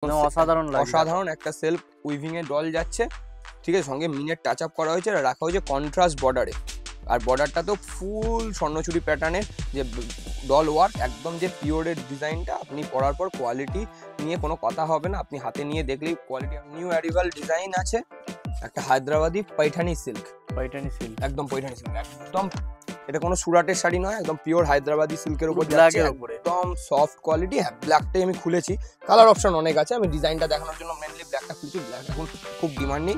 অসাধারণ লাগছে, অসাধারণ একটা সেলফ উইভিং এর ডল যাচ্ছে, ঠিক আছে। সঙ্গে মিনের টাচ আপ করা হয়েছে, রাখা হয়েছে কন্ট্রাস্ট বর্ডারে। আর বর্ডারটা তো ফুল স্বর্ণচুরি প্যাটার্নের যে ডল ওয়ার্ক, একদম যে পিওরের ডিজাইনটা, আপনি পরার পর কোয়ালিটি নিয়ে কোনো কথা হবে না, আপনি হাতে নিয়ে দেখলেই কোয়ালিটি। নিউ অ্যারিভাল ডিজাইন আছে, একটা হায়দ্রাবাদি পৈঠানি সিল্ক, একদম পৈঠানি সিল্ক, একদম এটা কোনো সুরাটের শাড়ি নয়, একদম পিওর হায়দ্রাবাদি সিল্কের উপর যাচ্ছে, একদম সফট কোয়ালিটি। হ্যাঁ, ব্ল্যাকটাই আমি খুলেছি, কালার অপশন অনেক আছে, আমি ডিজাইনটা দেখানোর জন্য মেনলি ব্ল্যাকটা খুলছি। ব্ল্যাক এখন খুব ডিমান্ডিং,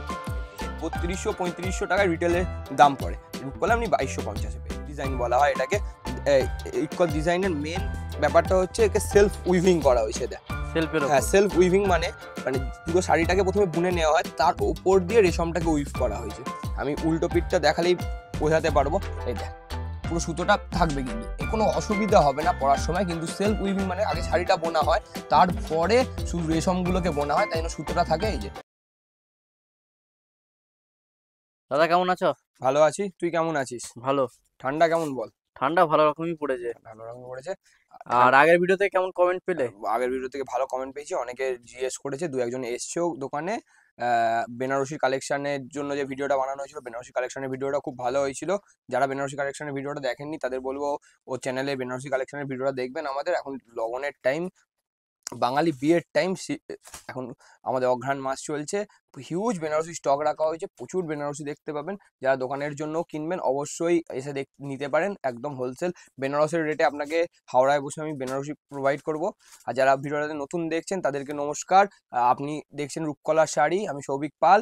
3200-3500 টাকায় রিটেলের দাম পড়ে, রূপকলা আপনি 2250 ডিজাইন বলা হয় এটাকে। ইটকল ডিজাইনের মেন ব্যাপারটা হচ্ছে একে সেলফ উইভিং করা হয়েছে। হ্যাঁ, সেলফ উইভিং মানে পুরো শাড়িটাকে প্রথমে বুনে নেওয়া হয়, তার উপর দিয়ে রেশমটাকে উইভ করা হয়েছে। আমি উল্টো পিঠটা দেখালেই বোঝাতে পারবো। এই দেখ, পুরো সুতোটা থাকবে, কিন্তু কোনো অসুবিধা হবে না পরার সময়। কিন্তু সেলফ উইভিং মানে আগে শাড়িটা বোনা হয়, তারপরে শুধু রেশমগুলোকে বোনা হয়, তাই জন্য সুতোটা থাকে। এই যে দাদা কেমন আছো? ভালো আছি, তুই কেমন আছিস? ভালো। ঠান্ডা কেমন বল? ঠান্ডা ভালো রকমই পড়েছে। ভালো রকম পড়েছে। আর আগের ভিডিওতে কেমন কমেন্ট পেলে? আগের ভিডিও থেকে ভালো কমেন্ট পেয়েছি, অনেকে জিজ্ঞেস করেছে, দু একজন এসছেও দোকানে। বেনারসি কালেকশনের জন্য যে ভিডিওটা বানানো হয়েছিল, বেনারসি কালেকশনের ভিডিওটা খুব ভালো হয়েছিল। যারা বেনারসি কালেকশনের ভিডিওটা দেখেননি তাদের বলবো ও চ্যানেলে বেনারসি কালেকশনের ভিডিওটা দেখবেন। আমাদের এখন লগনের টাইম, বাঙালি বিয়ের টাইম, এখন আমাদের অঘ্রাণ মাস চলছে, হিউজ বেনারসি স্টক রাখা হয়েছে, প্রচুর বেনারসি দেখতে পাবেন। যারা দোকানের জন্য কিনবেন অবশ্যই এসে নিতে পারেন, একদম হোলসেল বেনারসের রেটে আপনাকে হাওড়ায় বসে আমি বেনারসি প্রোভাইড করব। আর যারা ভিডিওটাতে নতুন দেখছেন তাদেরকে নমস্কার। আপনি দেখছেন রূপকলার শাড়ি, আমি সৌভিক পাল।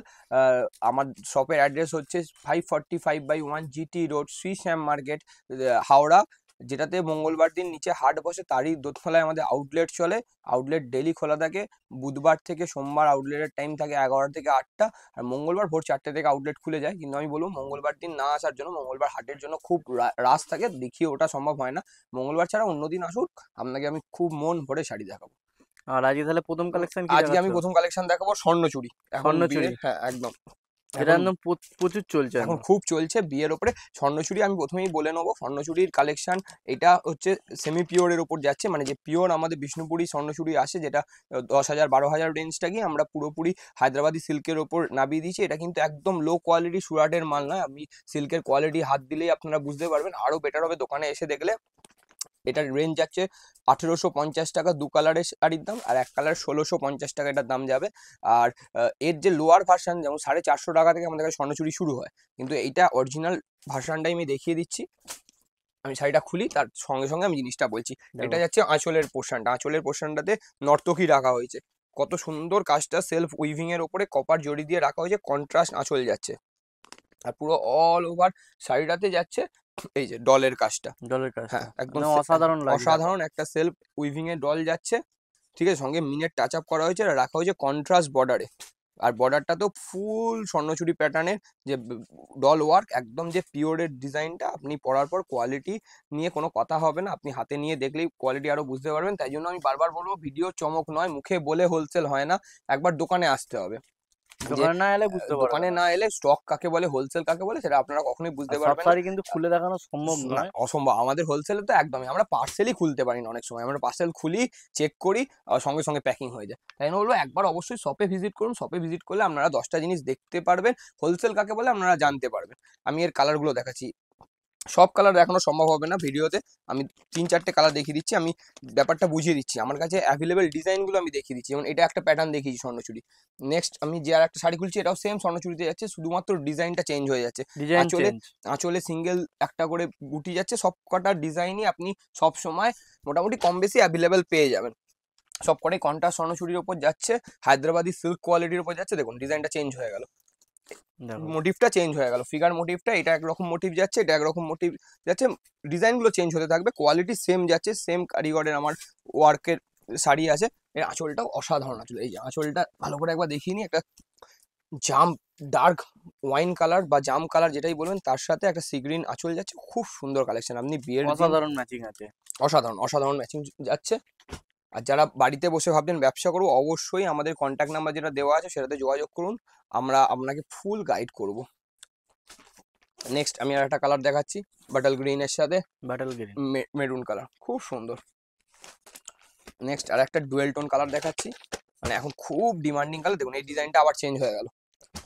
আমার শপের অ্যাড্রেস হচ্ছে 545/1 GT রোড, শ্রী শ্যাম মার্কেট, হাওড়া, যেটাতে মঙ্গলবার দিন নিচে হাট বসে, তারই দোতলায় আমাদের আউটলেট চলে। আউটলেট ডেলি খোলা থাকে, বুধবার থেকে সোমবার আউটলেটের টাইম থাকে 11টা থেকে 8টা, আর মঙ্গলবার ভোর 4টে থেকে আউটলেট খুলে যায়। কিন্তু আমি বলবো মঙ্গলবার দিন না আসার জন্য, মঙ্গলবার হাটের জন্য খুব রাশ থাকে, দেখিয়ে ওটা সম্ভব হয় না। মঙ্গলবার ছাড়া অন্যদিন আসুক, আপনাকে আমি খুব মন ভরে শাড়ি দেখাবো। আর আজকে তাহলে প্রথম কালেকশন কি? আজকে আমি প্রথম কালেকশন দেখাবো স্বর্ণচুরি। স্বর্ণচুরি? হ্যাঁ, একদম এটা একদম প্রচুর চলছে এখন, খুব চলছে বিয়ের ওপরে স্বর্ণচুরি। আমি প্রথমেই বলে নেবো স্বর্ণচুরির কালেকশন, এটা হচ্ছে সেমি পিওরের ওপর যাচ্ছে, মানে যে পিওর আমাদের বিষ্ণুপুরি স্বর্ণচুরি আসে, যেটা 10,000-12,000 রেঞ্জটা গিয়ে আমরা পুরোপুরি হায়দ্রাবাদি সিল্কের ওপর নামিয়ে দিয়েছি। এটা কিন্তু একদম লো কোয়ালিটি সুরাটের মাল নয়, আপনি সিল্কের কোয়ালিটি হাত দিলেই আপনারা বুঝতে পারবেন, আরও বেটার হবে দোকানে এসে দেখলে। এটার রেঞ্জ যাচ্ছে 1850 টাকা দু কালারের শাড়ির দাম, আর এক কালার 1650 টাকা এটার দাম যাবে। আর এর যে লোয়ার ভার্সান, যেমন 450 টাকা থেকে আমাদের কাছে স্বর্ণচুরি শুরু হয়, কিন্তু এইটা অরিজিনাল ভার্সানটাই আমি দেখিয়ে দিচ্ছি। আমি শাড়িটা খুলি, তার সঙ্গে সঙ্গে আমি জিনিসটা বলছি। এটা যাচ্ছে আঁচলের পোর্শনটা, আঁচলের পোর্শনটাতে নর্তকী রাখা হয়েছে, কত সুন্দর কাজটা, সেলফ উইভিং এর ওপরে কপার জড়ি দিয়ে রাখা হয়েছে, কন্ট্রাস্ট আঁচল যাচ্ছে। আর পুরো অল ওভার শাড়িটাতে যাচ্ছে এই যে ডলের কাজটা। হ্যাঁ, একদম অসাধারণ একটা সেলফ উইভিং এর ডল যাচ্ছে, ঠিক আছে। সঙ্গে মিনের টাচ আপ করা হয়েছে, রাখা হয়েছে কন্ট্রাস্ট বর্ডারে। আর বর্ডারটা তো ফুল স্বর্ণচুরি প্যাটার্নের যে ডল ওয়ার্ক, একদম যে পিওরের ডিজাইনটা, আপনি পরার পর কোয়ালিটি নিয়ে কোনো কথা হবে না, আপনি হাতে নিয়ে দেখলেই কোয়ালিটি আরো বুঝতে পারবেন। তাই জন্য আমি বারবার বলবো, ভিডিও চমক নয়, মুখে বলে হোলসেল হয় না, একবার দোকানে আসতে হবে। দোকানে না এলে স্টক কাকে বলে, হোলসেল কাকে বলে, সেটা আপনারা কখনোই বুঝতে পারবেন না। কিন্তু খুলে দেখানো সম্ভব নয়, অসম্ভব। আমাদের হোলসেলে তো একদমই, আমরা পার্সেলই খুলতে পারি না অনেক সময়, আমরা পার্সেল খুলি, চেক করি, সঙ্গে সঙ্গে প্যাকিং হয়ে যায়। তাই জন্য বলবো একবার অবশ্যই শপে ভিজিট করুন, শপে ভিজিট করলে আপনারা 10টা জিনিস দেখতে পারবেন, হোলসেল কাকে বলে আপনারা জানতে পারবেন। আমি এর কালারগুলো দেখাচ্ছি, সব কালার দেখানো সম্ভব হবে না ভিডিওতে, আমি 3-4টে কালার দেখিয়ে দিচ্ছি, আমি ব্যাপারটা বুঝিয়ে দিচ্ছি, আমার কাছে অ্যাভেলেবেল ডিজাইনগুলো আমি দেখিয়ে দিচ্ছি। যেমন এটা একটা প্যাটার্ন দেখিয়েছি স্বর্ণচুরি। নেক্সট আমি যে আর একটা শাড়ি খুলছি, এটাও সেম স্বর্ণচুরিতে যাচ্ছে, শুধুমাত্র ডিজাইনটা চেঞ্জ হয়ে যাচ্ছে। আঁচলে সিঙ্গেল একটা করে বুটি যাচ্ছে, সব কটার ডিজাইনই আপনি সব সময় মোটামুটি কম বেশি অ্যাভেলেবেল পেয়ে যাবেন। সব কটাই কন্ট্রাস্ট স্বর্ণচুরির ওপর যাচ্ছে, হায়দ্রাবাদি সিল্ক কোয়ালিটির ওপর যাচ্ছে। দেখুন ডিজাইনটা চেঞ্জ হয়ে গেল, মোটিভটা চেঞ্জ হয়ে গেল, ফিগার মোটিভটা, এটা একরকম মোটিভ যাচ্ছে, এটা একরকম মোটিভ যাচ্ছে, ডিজাইনগুলো চেঞ্জ হতে থাকবে, কোয়ালিটি সেম যাচ্ছে, সেম কারিগরের আমার ওয়ার্কের শাড়ি আছে। এর আঁচলটাও অসাধারণ আঁচল, এই যে আঁচলটা ভালো করে একবার দেখিয়ে নিই, একটা জাম ডার্ক ওয়াইন কালার বা জাম কালার যেটাই বলবেন, তার সাথে একটা সি গ্রিন আঁচল যাচ্ছে, খুব সুন্দর কালেকশন। আপনি বিয়ের অসাধারণ ম্যাচিং আছে, অসাধারণ ম্যাচিং যাচ্ছে। আর যারা বাড়িতে বসে ভাবছেন ব্যবসা করবো, অবশ্যই আমাদের কন্ট্যাক্ট নাম্বার যেটা দেওয়া আছে সেটাতে যোগাযোগ করুন, আমরা আপনাকে ফুল গাইড করব। নেক্সট আমি আর একটা কালার দেখাচ্ছি, বাটল গ্রিনের সাথে মেরুন কালার, খুব সুন্দর। নেক্সট আর একটা ডুয়েল টোন কালার দেখাচ্ছি, মানে এখন খুব ডিমান্ডিং কালার। দেখুন এই ডিজাইনটা আবার চেঞ্জ হয়ে গেল।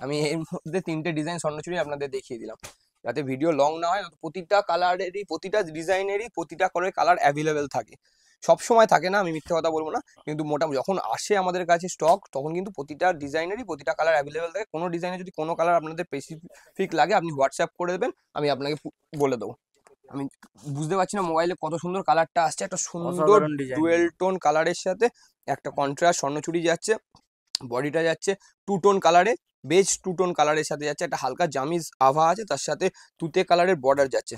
আমি এর মধ্যে 3টে ডিজাইন স্বর্ণচুড়ি আপনাদের দেখিয়ে দিলাম, যাতে ভিডিও লং না হয়। প্রতিটা কালারেরই, প্রতিটা ডিজাইনেরই, প্রতিটা কালার অ্যাভেলেবেল থাকে। সব সময় থাকে না, আমি মিথ্যে কথা বলবো না, কিন্তু মোটামুটি যখন আসে আমাদের কাছে স্টক, তখন কিন্তু প্রতিটা ডিজাইনেরই প্রতিটা কালার অ্যাভেলেবেল থাকে। কোনো ডিজাইনে যদি কোনো কালার আপনাদের স্পেসিফিক লাগে, আপনি হোয়াটসঅ্যাপ করে দেবেন, আমি আপনাকে বলে দেবো। আমি বুঝতে পারছি না মোবাইলে কত সুন্দর কালারটা আসছে, একটা সুন্দর অসাধারণ ডিজাইন। ডুয়েল টোন কালারের সাথে একটা কন্ট্রাস্ট স্বর্ণচুড়ি যাচ্ছে। বডিটা যাচ্ছে টু টোন কালারে, বেজ টু টোন কালারের সাথে যাচ্ছে, একটা হালকা জামিজ আভা আছে, তার সাথে তুতে কালারের বর্ডার যাচ্ছে।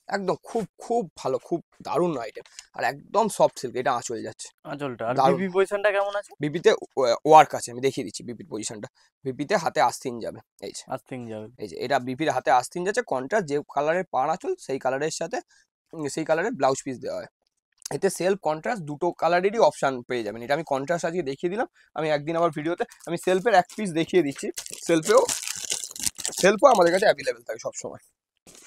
একদম খুব খুব ভালো, খুব দারুণ আইটেম। আর একদম সফট সিল্ক, এটা আঁচল যাচ্ছে আঁচলটা। আর দারুণ। বিপি পজিশনটা কেমন আছে? বিপিতে ওয়ার্ক আছে, আমি দেখিয়ে দিচ্ছি বিপির পজিশনটা। বিপিতে হাতে আস্তিন যাবে, এই যে আস্তিং যাবে। এই যে এটা বিপির হাতে আস্তিন যাচ্ছে। কন্ট্রাস্ট যে কালারের পাড় আঁচল, সেই কালারের সাথে সেই কালারের ব্লাউজ পিস দেওয়া হয়। এতে সেলফ কন্ট্রাস্ট দুটো কালারেরই অপশন পেয়ে যাবেন। এটা আমি কন্ট্রাস্ট আজকে দেখিয়ে দিলাম, আমি একদিন আবার ভিডিওতে আমি সেলফের এক পিস দেখিয়ে দিচ্ছি। সেলফও আমাদের কাছে অ্যাভেলেবেল থাকে সবসময়।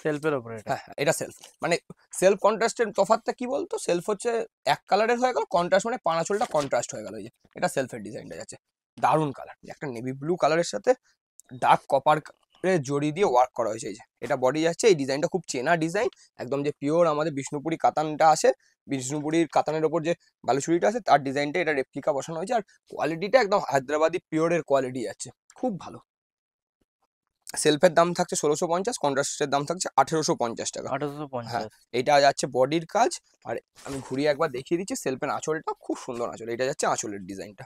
সেলফের উপরে এটা। হ্যাঁ, এটা সেলফ। মানে সেলফ কন্ট্রাস্টের তফাৎটা কি বলতো, সেলফ হচ্ছে এক কালারের হয়ে গেল, কন্ট্রাস্ট মানে পানাচলটা কন্ট্রাস্ট হয়ে গেল। এই যে এটা সেলফের ডিজাইনটা যাচ্ছে, দারুণ কালার, একটা নেভি ব্লু কালারের সাথে ডার্ক কপার জড়ি দিয়ে ওয়ার্ক করা হয়েছে। এই যে এটা বডি যাচ্ছে, এই ডিজাইনটা খুব চেনা ডিজাইন, একদম যে পিওর আমাদের বিষ্ণুপুরি কাতানটা আসে, বিষ্ণুপুরির কাতানের ওপর যে বালুচুরিটা আছে তার ডিজাইনটা, এটা রেপ্লিকা বসানো হয়েছে। আর কোয়ালিটিটা একদম হায়দ্রাবাদি পিওরের কোয়ালিটি যাচ্ছে, খুব ভালো। সেলফের দাম থাকছে 1650, কন্ট্রাস্টের দাম থাকছে 1850 টাকা। 1850। হ্যাঁ, এটা যাচ্ছে বডির কাজ। আর আমি ঘুরিয়ে একবার দেখিয়ে দিচ্ছি সেলফের আঁচলটা, খুব সুন্দর আঁচল, এটা যাচ্ছে আঁচলের ডিজাইনটা।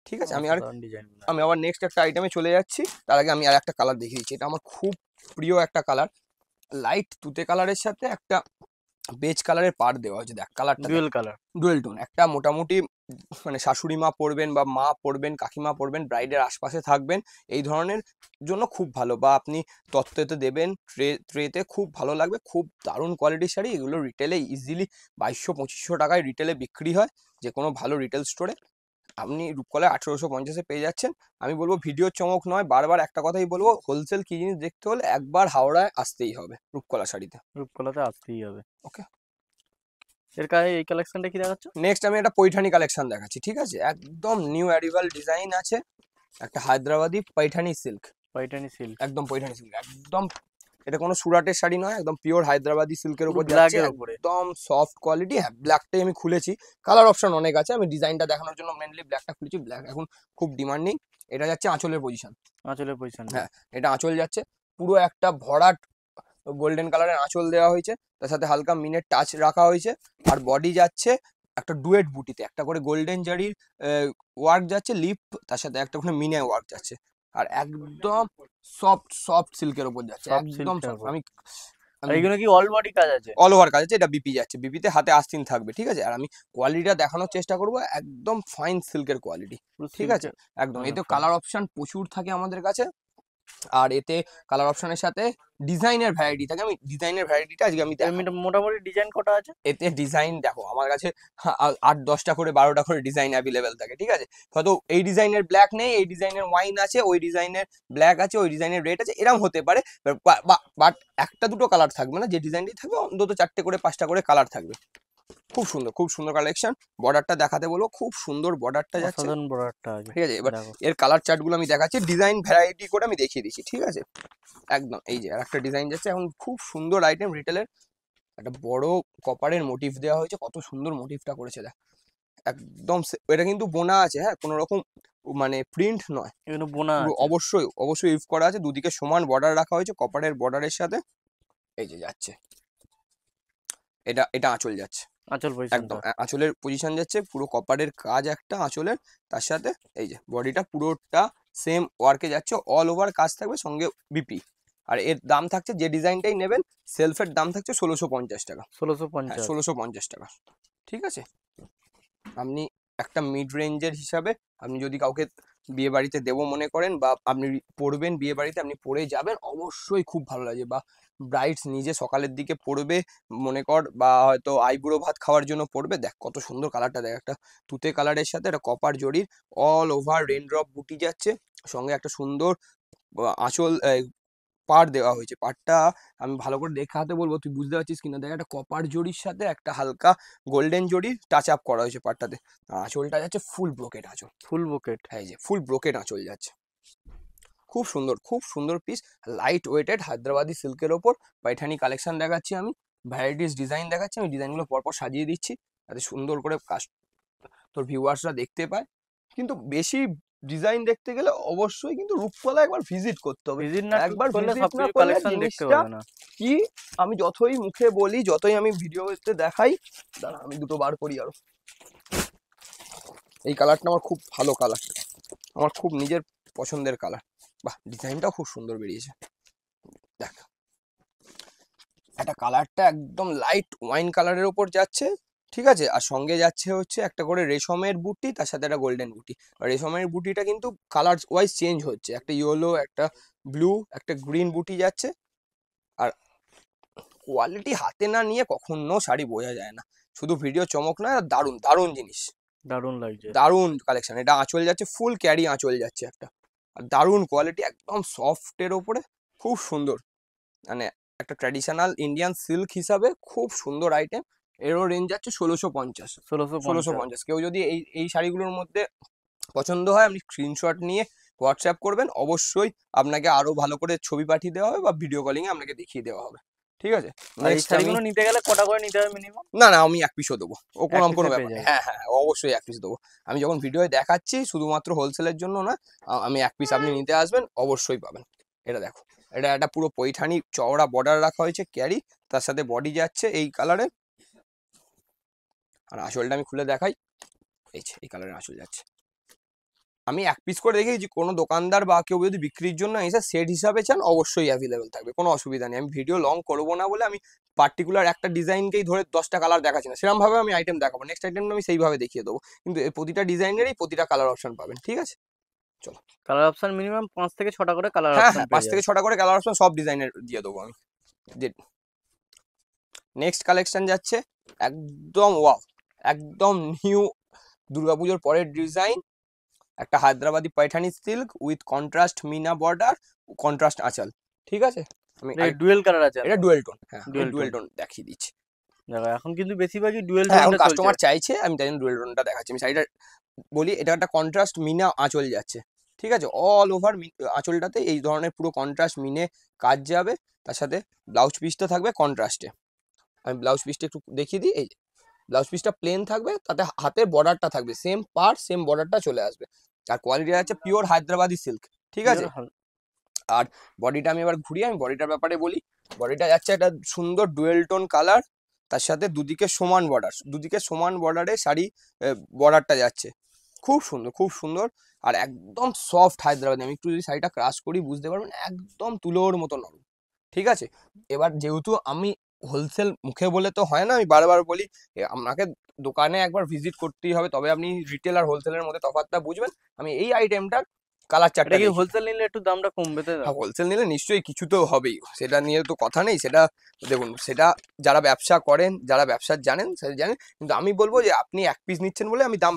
ঠিক আছে, অসাধারণ ডিজাইন। আমি আবার নেক্সট একটা আইটেমে চলে যাচ্ছি। তার আগে আমি আর একটা কালার দেখিয়ে দিচ্ছি, এটা আমার খুব প্রিয় একটা কালার, লাইট তুতে কালারের সাথে একটা বেজ কালারের পাড় দেওয়া হয়েছে। দেখ কালারটা, ডুয়েল কালার। ডুয়েল টোন, একটা মোটামুটি মানে শাশুড়ি মা পরবেন বা মা পরবেন, কাকিমা পরবেন, ব্রাইডের আশপাশে থাকবেন, এই ধরনের জন্য খুব ভালো। বা আপনি তত্ত্বতে দেবেন, ট্রেতে খুব ভালো লাগবে। খুব দারুণ কোয়ালিটির শাড়ি, এগুলো রিটেলে ইজিলি 2200-2500 টাকায় রিটেলে বিক্রি হয় যে কোনো ভালো রিটেল স্টোরে। আপনি রূপকলায় 1850-এ পেয়ে যাচ্ছেন। আমি বলবো ভিডিওর চমক নয়, বারবার একটা কথাই বলবো, হোলসেল কি জিনিস দেখতে হলে একবার হাওড়ায় আসতেই হবে রূপকলা শাড়িতে। রূপকলাতে আসতেই হবে। ওকে, এর গায়ে এই কালেকশনটা কি দেখাচ্ছ? নেক্সট আমি একটা পৈঠানি কালেকশন দেখাচ্ছি। ঠিক আছে, একদম নিউ অ্যারিভাল ডিজাইন আছে, একটা হায়দ্রাবাদি পৈঠানি সিল্ক, পাইটানি সিল্ক। একদম পৈঠানি সিল্ক, একদম এটা কোনো সুরাটের শাড়ি নয়, একদম পিওর হায়দ্রাবাদি সিল্কের উপর যাচ্ছে, ব্ল্যাকের উপরে। একদম সফট কোয়ালিটি। হ্যাঁ, ব্ল্যাকটাই আমি খুলেছি, কালার অপশন অনেক আছে, আমি ডিজাইনটা দেখানোর জন্য মেনলি ব্ল্যাকটা খুলেছি। ব্ল্যাক এখন খুব ডিমান্ডিং। এটা যাচ্ছে আঁচলের পজিশন। আঁচলের পজিশন। হ্যাঁ, এটা আঁচল যাচ্ছে, পুরো একটা ভরাট গোল্ডেন কালারের আঁচল দেওয়া হয়েছে, তার সাথে হালকা মিনের টাচ রাখা হয়েছে। আর বডি যাচ্ছে একটা ডুয়েট বুটিতে, একটা করে গোল্ডেন জারির ওয়ার্ক যাচ্ছে, লিপ, তার সাথে একটা করে মিনে ওয়ার্ক যাচ্ছে। আর একদম সফট সফট সিল্কের উপর যাচ্ছে, Soft একদম silk এর সফট। উপর। আমি আর এইগুলো কি অল বডি কাজ আছে? অল ওভার কাজ আছে, এটা বিপি যাচ্ছে, বিপিতে হাতে আস্তিন থাকবে। ঠিক আছে, আর আমি কোয়ালিটিটা দেখানোর চেষ্টা করবো, একদম ফাইন সিল্কের কোয়ালিটি। পুরো ঠিক আছে, silk একদম। এর এতে fine। কালার অপশন প্রচুর থাকে আমাদের কাছে। আর এতে কালার অপশনের সাথে ডিজাইনের ভ্যারাইটি থাকে। আমি ডিজাইনের ভ্যারাইটিটা আজকে আমি দেখাবো। মোটামুটি ডিজাইন কটা আছে? এতে ডিজাইন দেখো, আমার কাছে 8-10টা করে 12টা করে ডিজাইন অ্যাভেলেবেল থাকে। ঠিক আছে, হয়তো এই ডিজাইনের ব্ল্যাক নেই, এই ডিজাইনের ওয়াইন আছে, ওই ডিজাইনের ব্ল্যাক আছে, ওই ডিজাইনের রেড আছে, এরকম হতে পারে। বাট একটা দুটো কালার থাকবে না, যে ডিজাইনটি থাকবে অন্তত 4টে করে 5টা করে কালার থাকবে। খুব সুন্দর, খুব সুন্দর কালেকশন। বর্ডারটা দেখাতে বলবো, খুব সুন্দর বর্ডারটা যাচ্ছে। অসাধারণ বর্ডারটা আছে। ঠিক আছে, এবার দেখো। এর কালার চার্টগুলো আমি দেখাচ্ছি, ডিজাইন ভ্যারাইটি করে আমি দেখিয়ে দিচ্ছি। ঠিক আছে, একদম এই যে আরেকটা ডিজাইন যাচ্ছে, এখন খুব সুন্দর আইটেম রিটেলের। একটা বড় কপারের মোটিভ দেওয়া হয়েছে, কত সুন্দর মোটিভটা করেছে দেখ, একদম এটা কিন্তু বোনা আছে। হ্যাঁ, কোনো রকম মানে প্রিন্ট নয়, এগুলো বোনা পুরো আছে। অবশ্যই অবশ্যই ইউজ করা আছে। দুদিকে সমান বর্ডার রাখা হয়েছে কপারের বর্ডারের সাথে। এই যে যাচ্ছে, এটা এটা আঁচল যাচ্ছে, আঁচল পজিশনটা। একদম আঁচলের পজিশন যাচ্ছে, পুরো কপারের কাজ একটা আঁচলের, তার সাথে এই যে বডিটা পুরোটা সেম ওয়ার্কে যাচ্ছে, অল ওভার কাজ থাকবে, সঙ্গে বিপি। আর এর দাম থাকছে, যে ডিজাইনটাই নেবেন সেলফের দাম থাকছে 1650 টাকা। হ্যাঁ, 1650। 1650 টাকা। ঠিক আছে, আপনি একটা মিড রেঞ্জের হিসাবে আপনি যদি কাউকে বিয়ে বাড়িতে দেবো মনে করেন, বা আপনি পরবেন বিয়ে বাড়িতে, আপনি পরে যাবেন, অবশ্যই খুব ভালো লাগে। বা ব্রাইডস নিজে সকালের দিকে পরবে মনে কর, বা হয়তো আইবুড়ো ভাত খাওয়ার জন্য পরবে। দেখ কত সুন্দর কালারটা, দেখ একটা তুতে কালারের সাথে একটা কপার জরির অল ওভার রেন ড্রপ বুটি যাচ্ছে, সঙ্গে একটা সুন্দর আঁচল পাড় দেওয়া হয়েছে। পাড়টা আমি ভালো করে দেখাতে বলবো, তুই বুঝতে পারছিস কিনা দেখ, একটা কপার জরির সাথে একটা হালকা গোল্ডেন জরি টাচ আপ করা হয়েছে পাড়টাতে। আর আঁচলটা যাচ্ছে ফুল ব্রোকেট আঁচল। ফুল বুকেট। হ্যাঁ, এই যে ফুল ব্রোকেট আঁচল যাচ্ছে, খুব সুন্দর পিস, লাইট ওয়েটেড হায়দ্রাবাদি সিল্কের ওপর পাইঠানি কালেকশন দেখাচ্ছি আমি, ভ্যারাইটিস ডিজাইন দেখাচ্ছি আমি, ডিজাইনগুলো পরপর সাজিয়ে দিচ্ছি যাতে সুন্দর করে তোর ভিউয়ার্সরা দেখতে পায়। কিন্তু বেশি ডিজাইন দেখতে গেলে অবশ্যই কিন্তু রূপকলা একবার ভিজিট করতে হবে। ভিজিট না একবার করলে ভিজিট না সবকিছু করলে কালেকশন দেখতে জিনিসটা পাবে না। কি, আমি যতই মুখে বলি, যতই আমি ভিডিওতে দেখাই, দাঁড়া আমি দুটো বার করি আরো। এই কালারটা আমার খুব ভালো কালার, আমার খুব নিজের পছন্দের কালার। বাহ, ডিজাইনটাও খুব সুন্দর বেরিয়েছে। দেখ, একটা কালারটা একদম লাইট ওয়াইন কালারের ওপর যাচ্ছে, ঠিক আছে, আর সঙ্গে যাচ্ছে হচ্ছে একটা করে রেশমের বুটি, তার সাথে একটা গোল্ডেন বুটি। রেশমের বুটিটা কিন্তু কালার ওয়াইজ চেঞ্জ হচ্ছে, একটা ইয়েলো, একটা ব্লু, একটা গ্রিন বুটি যাচ্ছে। আর কোয়ালিটি হাতে না নিয়ে কখনো শাড়ি বোঝা যায় না, শুধু ভিডিও চমক নয়, আর দারুণ দারুণ জিনিস, দারুণ লাগছে। দারুণ কালেকশন। এটা আঁচল যাচ্ছে ফুল ক্যারি আঁচল যাচ্ছে একটা, আর দারুণ কোয়ালিটি, একদম সফটের ওপরে, খুব সুন্দর, মানে একটা ট্র্যাডিশনাল ইন্ডিয়ান সিল্ক হিসাবে খুব সুন্দর আইটেম। এরও রেঞ্জ যাচ্ছে 1650। 1650। কেউ যদি এই শাড়িগুলোর মধ্যে পছন্দ হয়, আপনি স্ক্রিনশট নিয়ে হোয়াটসঅ্যাপ করবেন, অবশ্যই আপনাকে আরো ভালো করে ছবি পাঠিয়ে দেওয়া হবে বা ভিডিও কলিং এ আপনাকে দেখিয়ে দেওয়া হবে, ঠিক আছে। আর এই নেক্সট আমি, শাড়িগুলো নিতে গেলে কটা করে নিতে হবে মিনিমাম? না না, আমি এক পিসও দেবো, ও এক কোনো পিসে ব্যাপার পেয়ে নেই। যাবে? হ্যাঁ হ্যাঁ, অবশ্যই এক পিস দেবো। আমি যখন ভিডিওয়ে দেখাচ্ছি শুধুমাত্র হোলসেলের জন্য না, আমি এক পিস আপনি নিতে আসবেন অবশ্যই পাবেন। এটা দেখো, এটা একটা পুরো পৈঠানি চওড়া বর্ডার রাখা হয়েছে ক্যারি, তার সাথে বডি যাচ্ছে এই কালারে। আর আঁচলটা আমি খুলে দেখাই, এই কালারের আঁচল যাচ্ছে। আমি এক পিস করে দেখেছি, কোনো দোকানদার বা কেউ যদি বিক্রির জন্য এসে সেট হিসাবে চান অবশ্যই অ্যাভেলেবেল থাকবে, কোনো অসুবিধা নেই। আমি ভিডিও লং করবো না বলে আমি পার্টিকুলার একটা ডিজাইনকেই ধরে 10টা কালার দেখাচ্ছি না, সেরকম ভাবে আমি আইটেম দেখাবো, নেক্সট আইটেমটা আমি সেইভাবে দেখিয়ে দেবো, কিন্তু এই প্রতিটা ডিজাইনেরই প্রতিটা কালার অপশন পাবেন, ঠিক আছে। চলো, কালার অপশন মিনিমাম 5 থেকে 6টা করে কালার হ্যাঁ অপশন হ্যাঁ, 5 পেয়ে থেকে যাবে। 6টা করে কালার অপশন সব ডিজাইনের দিয়ে দেবো আমি। নেক্সট কালেকশন যাচ্ছে একদম ওয়াও, একদম নিউ দুর্গাপুজোর পরের ডিজাইন, একটা Hyderabadi Paithani silk with contrast meena border, contrast আঁচল, ঠিক আছে। আমি ডুয়েল কালার আছে এটা তো? ডুয়েল টোন, হ্যাঁ আমি ডুয়েল ডুয়েল টোন। টোন দেখিয়ে দিচ্ছি। দেখো এখন কিন্তু বেশিরভাগই ডুয়েল হ্যাঁ, এখন টোনটা চলছে। কাস্টমার চাইছে, আমি তাই জন্য ডুয়েল টোনটা দেখাচ্ছি। আমি শাড়িটা বলি, এটা একটা কন্ট্রাস্ট মিনা আঁচল যাচ্ছে, ঠিক আছে, অল ওভার আঁচলটাতে এই ধরনের পুরো কন্ট্রাস্ট মিনে কাজ যাবে, তার সাথে ব্লাউজ পিসটা থাকবে কন্ট্রাস্টে। আমি ব্লাউজ পিসটা একটু দেখিয়ে দিই, এই ব্লাউজ পিসটা প্লেন থাকবে, তাতে হাতের বর্ডারটা থাকবে সেম পার্ট, সেম বর্ডারটা চলে আসবে। আর কোয়ালিটি আছে পিওর হায়দ্রাবাদি সিল্ক, ঠিক আছে। আর বডিটা আমি এবার ঘুরিয়ে আমি বডিটার ব্যাপারে বলি। বডিটা যাচ্ছে একটা সুন্দর ডুয়েল টোন কালার, তার সাথে দুদিকে সমান বর্ডার, দুদিকে সমান বর্ডারে শাড়ি বর্ডারটা যাচ্ছে, খুব সুন্দর খুব সুন্দর। আর একদম সফট হায়দ্রাবাদি, আমি একটু যদি শাড়িটা ক্রাশ করি বুঝতে পারবেন, একদম তুলোর মতো নরম, ঠিক আছে। এবার যেহেতু আমি হোলসেল মুখে বলে তো হয় না, আমি বারবার বলি আপনাকে দোকানে একবার ভিজিট করতেই হবে, তবে আপনি রিটেল আর হোলসেলের মধ্যে তফাৎটা বুঝবেন। আমি এই আইটেমটার কালার চারটা এটা কি দেখি। হোলসেল নিলে একটু দামটা কমবে তাই তো? হ্যাঁ, হোলসেল নিলে নিশ্চয়ই কিছু তো হবেই, সেটা নিয়ে তো কথা নেই। সেটা দেখুন, সেটা যারা ব্যবসা করেন, যারা ব্যবসা জানেন সেটা জানেন, কিন্তু আমি বলবো যে আপনি এক পিস নিচ্ছেন বলে আমি দাম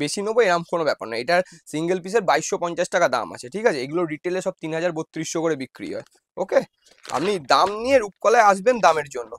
বেশি নেবো এরকম কোনো ব্যাপার না। এটার সিঙ্গেল পিসের 2250 টাকা দাম আছে, ঠিক আছে। এগুলো রিটেলে সব 3000-3200 করে বিক্রি হয়, ওকে। আপনি দাম নিয়ে রূপকলায় আসবেন দামের জন্য,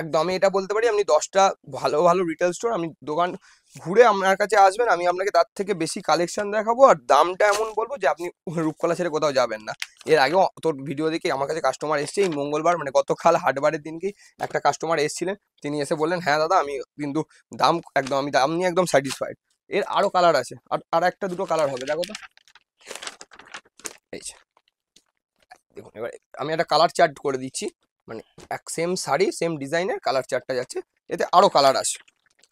একদম আমি এটা বলতে পারি। আপনি 10টা ভালো ভালো রিটেল স্টোর, আমি দোকান ঘুরে আপনার কাছে আসবেন, আমি আপনাকে তার থেকে বেশি কালেকশন দেখাবো, আর দামটা এমন বলবো যে আপনি রূপকলা ছেড়ে কোথাও যাবেন না। এর আগেও তোর ভিডিও দেখে আমার কাছে কাস্টমার এসছে, এই মঙ্গলবার মানে গতকাল হাটবারের দিনকেই একটা কাস্টমার এসেছিলেন, তিনি এসে বললেন হ্যাঁ দাদা আমি কিন্তু দাম একদম, আমি দাম নিয়ে একদম স্যাটিসফাইড। এর আরো কালার আছে, আর একটা দুটো কালার হবে, দেখো তো। এই যে দেখুন, এবার আমি একটা কালার চার্ট করে দিচ্ছি, মানে এক সেম শাড়ি সেম ডিজাইনের কালার চার্টটা যাচ্ছে, এতে আরো কালার আছে,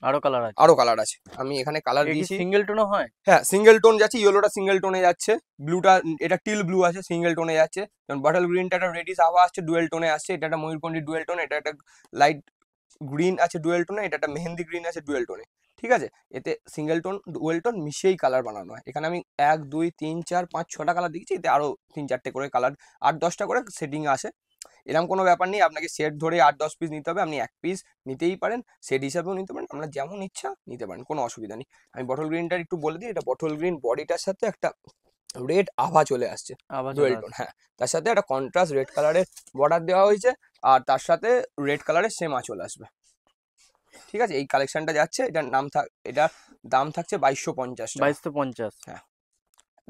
আরো কালার আছে? আরো কালার আছে, আমি এখানে কালার এটা কি দিয়েছি। সিঙ্গেল টোনও হয়? হ্যাঁ, সিঙ্গেল টোন যাচ্ছে, ইয়েলোটা সিঙ্গেল টোনে যাচ্ছে, ব্লুটা এটা টিল ব্লু আছে সিঙ্গেল টোনে যাচ্ছে, যেমন বটল গ্রিনটা একটা রেডিশ আভা আসছে ডুয়েল টোনে আসছে, এটা একটা ময়ূরকণ্ঠী ডুয়েল টোন, এটা একটা লাইট গ্রিন আছে ডুয়েল টোনে, এটা একটা মেহেন্দি গ্রিন আছে ডুয়েল টোনে, ঠিক আছে। এতে সিঙ্গেল টোন ডুয়েল টোন মিশিয়েই কালার বানানো হয়। এখানে আমি 1 2 3 4 5 6টা কালার দিচ্ছি, এতে আরো 3-4টে করে কালার, 8-10টা করে সেটিং আসে। এরকম কোনো ব্যাপার নেই, আপনাকে সেট ধরে 8-10 পিস নিতে হবে, আপনি এক পিস নিতেই পারেন, সেট হিসাবেও নিতে পারেন, আপনার যেমন ইচ্ছা নিতে পারেন, কোনো অসুবিধা নেই। আমি বটল গ্রিনটা একটু বলে দিই, এটা বটল গ্রিন বডিটার সাথে একটা রেড আভা চলে আসছে আবার চলে ডুয়েল টোন, হ্যাঁ। তার সাথে একটা কন্ট্রাস্ট রেড কালারের বর্ডার দেওয়া হয়েছে, আর তার সাথে রেড কালারের সেম আঁচল আসবে। ঠিক আছে, এই কালেকশনটা যাচ্ছে, এটার দাম থাকছে 2250 টাকা। 2250। হ্যাঁ,